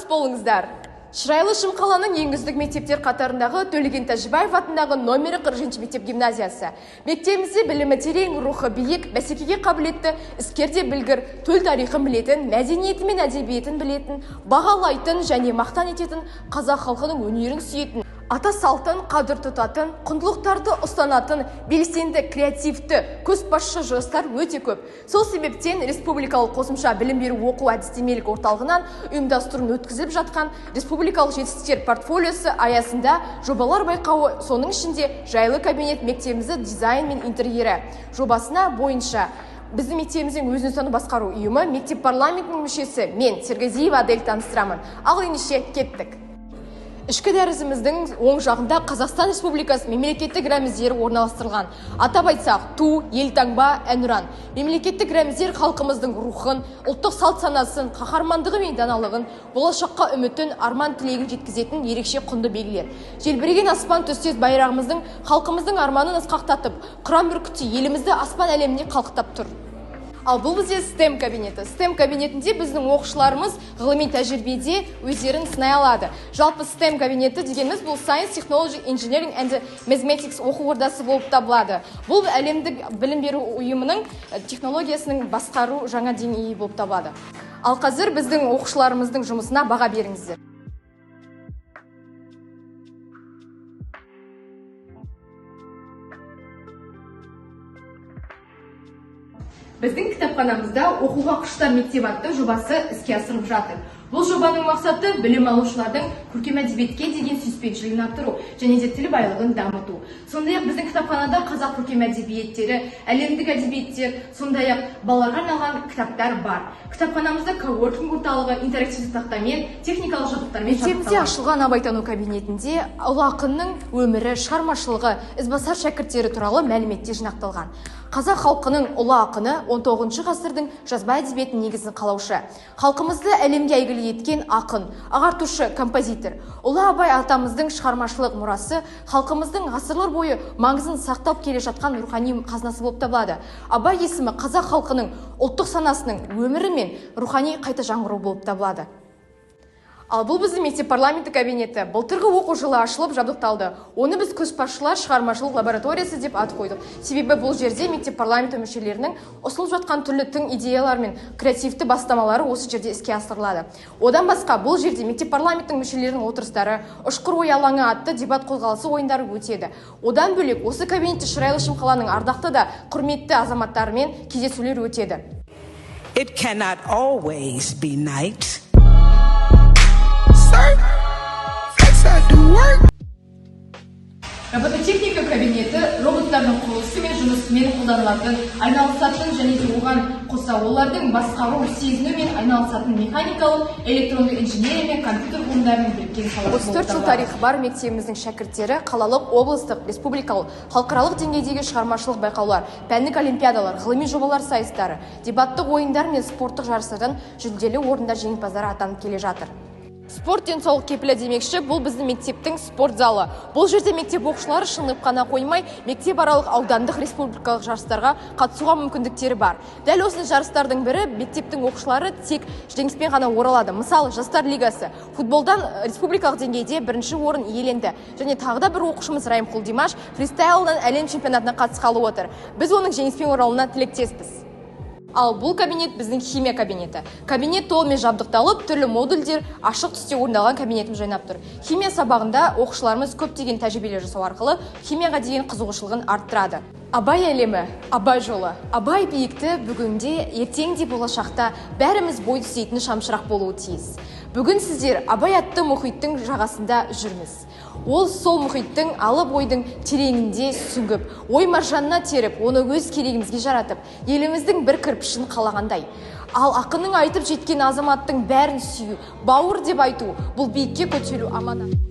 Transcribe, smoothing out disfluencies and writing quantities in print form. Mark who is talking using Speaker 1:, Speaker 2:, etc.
Speaker 1: болыңыздар. Шырайлы Шымқаланың ең үздік мектептер қатарындағы Төлеген Тәжібаев атындағы номері 40 мектеп гимназиясы. Мектебімізде білімі терең, рухы биік, бәсекеге қабілетті, іскерде білгір, төл тарихын білетін, мәдениеті мен әдебиетін білетін, бағалайтын және мақтан ететін, қазақ халқының өнерін сүйетін, ата салтын қадір тұтатын, құндылықтарды ұстанатын, белсенді, креативті, көшбасшы жастар өте көп. Сол себептен республикалық қосымша білім беру оқу әдістемелік орталығынан ұйымдастырудың өткізіліп жатқан республикалық жетістіктер портфолиосы аясында жобалар байқауы, соның ішінде жайлы кабинет мектебімізді дизайн мен интерьері жобасына бойынша біздің мектебіміздің өзін ұстану басқару ұйымы мектеп парламентінің мүшесі мен Сергазиева Адель таныстырамын. Ал ендеше кеттік. Ішкі дәрісіміздің оң жағында Қазақстан Республикасы мемлекеттік рәміздері орналастырылған. Атап айтсақ, ту, елтаңба, әнұран. Мемлекеттік рәміздер халқымыздың рухын, ұлттық салт санасын, қаһармандығы мен даналығын, болашаққа үмітін, арман тілегін жеткізетін ерекше құнды белгілер. Желбіреген аспан түстес байрағымыздың халқымыздың арманын асқақтатып, қыран бүркітте елімізді аспан әлеміне қалықтап тұр. Ал бұл бізде STEM кабинеті. STEM кабинетінде біздің оқушыларымыз ғылыми тәжірибеде өздерін сынай алады. Жалпы STEM кабинеті дегеніміз бұл Science, Technology, Engineering and Mathematics оқу ордасы болып табылады. Бұл әлемдік білім беру ұйымының технологиясының басқару жаңа деңгейі болып табылады. Ал қазір біздің оқушыларымыздың жұмысына баға беріңіздер. Біздің кітапханамызда оқуға құштар мектеп атты жобасы іске асырылып жатыр. Бұл жобаның мақсаты білім алушылардың көркем әдебиетке деген сүйіспеншілігін арттыру және де тіл байлығын дамыту. Сондай-ақ біздің кітапханада қазақ көркем әдебиеттері, әлемдік әдебиеттер, сондай-ақ балаларға арналған кітаптар бар. Кітапханамызда коворкинг орталығы, интерактивті тақтамен, техникалық жабдықтармен жабдықталған. Мектебімізде ашылған абайтану кабинетінде ұлы ақынның өмірі, шығармашылығы, ізбасар шәкірттері туралы мәліметтер жинақталған. Қазақ халқының ұлы ақыны 19 ғасырдың жазба әдебиетінің негізін қалаушы. Халқымызды әлемге әйгілі еткен ақын, ағартушы, композитор. Ұлы Абай атамыздың шығармашылық мұрасы халқымыздың ғасырлар бойы маңызын сақтап келе жатқан рухани қазынасы болып табылады. Абай есімі қазақ халқының ұлттық санасының өмірі мен рухани қайта жаңғыру болып табылады. Ал бұл біздің мектеп парламенті кабинеті. Былтырғы оқу жылы ашылып жабдықталды. Оны біз көшбасшылар шығармашылық лабораториясы деп ат қойдық. Себебі бұл жерде мектеп парламенті мүшелерінің ұсынылып жатқан түрлі тың идеялар мен креативті бастамалары осы жерде іске асырылады. Одан басқа бұл жерде мектеп парламентінің мүшелерінің отырыстары, ұшқыр ой алаңы атты дебат қозғалысы ойындары өтеді. Одан бөлек осы кабинетте Шырайлы Шымқаланың ардақты да құрметті азаматтарымен кездесулер өтеді.
Speaker 2: It cannot always be night.
Speaker 1: Робототехника кабинеті роботтардың құрылысы мен жұмысымен қолданылатын, айналысатын және де оған қоса олардың басқару, сезіну мен айналысатын механикалық, электронды инженерия мен компьютер ғылымдарының біріккен саласы. 34 жыл тарихы бар мектебіміздің шәкірттері қалалық, облыстық, республикалық, халықаралық деңгейдегі шығармашылық байқаулар, пәндік олимпиадалар, ғылыми жобалар сайыстары, дебаттық ойындар мен спорттық жарыстардан жүлделі орындар жеңімпаздары атанып келе жатыр. Спорт денсаулық кепілі демекші, бұл біздің мектептің спорт залы. Бұл жерде мектеп оқушылары шынығып қана қоймай, мектеп аралық аудандық республикалық жарыстарға қатысуға мүмкіндіктері бар. Дәл осы жарыстардың бірі мектептің оқушылары тек жеңіспен ғана оралады. Мысалы, жастар лигасы футболдан республикалық деңгейде бірінші орын иеленді. Және тағы да бір оқушымыз Райымқұл Димаш фристайлдан әлем чемпионатына қатысқалы отыр. Біз оның жеңіспен оралуына тілектеспіз. Ал бұл кабинет біздің химия кабинеті. Кабинет толымен жабдықталып, түрлі модульдер ашық түсте орындалған кабинетім жайнап тұр. Химия сабағында оқушыларымыз көптеген тәжірибелер жасау арқылы химияға деген қызығушылығын арттырады. Абай әлемі, Абай жолы. Абай биікті бүгінде, ертең де болашақта бәріміз бой түзейтін шамшырақ болуы тиіс. Бүгін сіздер Абай атты мұхиттың жағасында жүрміз. Ол сол мұхиттың алып ойдың тереңінде сүңгіп, ой маржанына теріп, оны өз керегімізге жаратып, еліміздің бір кірпішін қалағандай. Ал ақынның айтып жеткен азаматтың бәрін сүю, бауыр деп айту, бұл биікке көтерілу аманат.